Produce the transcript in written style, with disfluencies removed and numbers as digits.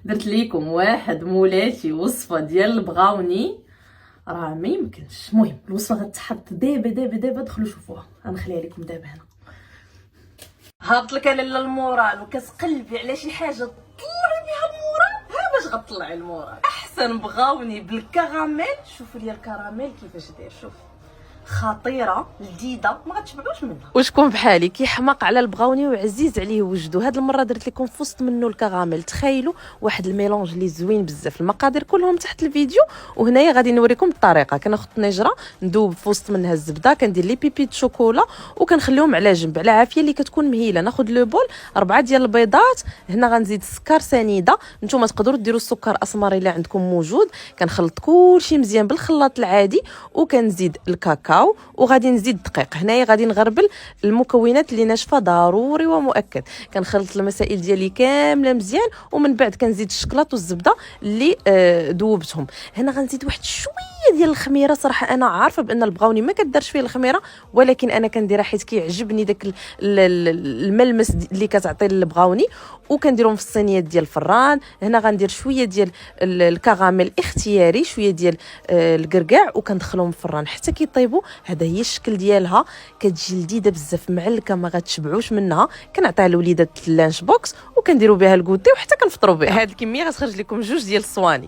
درت ليكم واحد مولاتي وصفه ديال البغاوني راه ما يمكنش. المهم الوصفه غتحط دابا دابا دابا، دخلوا شوفوها. غنخليها لكم دابا هنا. هابط لك انا المورال وكتقلبي على شي حاجه تطلعي بها المورال. ها باش غطلعي المورال. احسن بغاوني بالكراميل. شوفوا لي الكراميل كيفاش داير، شوف خطيره لذيذه ما غتشبعوش منها. وشكون بحالي كيحماق على البغاوني وعزيز عليه وجدو. هاد المره درت لكم في وسط منه الكراميل. تخيلوا واحد الميلونج اللي زوين بزاف. المقادير كلهم تحت الفيديو، وهنايا غادي نوريكم الطريقه. كناخذ طنجره ندوب في وسط منها الزبده، كندير لي بيبي د شوكولا وكنخليهم على جنب على عافيه اللي كتكون مهيله. ناخذ لو بول 4 ديال البيضات. هنا غنزيد السكر سنيده، نتوما تقدروا ديروا السكر اسمر الا عندكم موجود. كنخلط كلشي مزيان بالخلاط العادي وكنزيد الكاكاو وغادي نزيد الدقيق. هنايا غادي نغربل المكونات اللي ناشفه ضروري ومؤكد. كنخلط المسائل ديالي كامله مزيان ومن بعد كنزيد الشكلاط والزبده اللي ذوبتهم. هنا غنزيد واحد شويه ديال الخميره. صراحه انا عارفه بان البغاوني ما كدارش فيه الخميره، ولكن انا كنديرها حيت كيعجبني داك الملمس اللي كتعطي للبغاوني. وكنديرهم في الصينيه ديال الفران. هنا غندير شويه ديال الكراميل اختياري، شويه ديال الكركاع، وكندخلهم في الفران حتى كيطيبوا. هذا هي الشكل ديالها، كتجي لذيذه بزاف معلكه ما غتشبعوش منها. كنعطيها لوليدات اللانش بوكس وكنديروا بها الكوتي وحتى كنفطروا بها. هذه الكميه غتخرج لكم 2 ديال الصواني.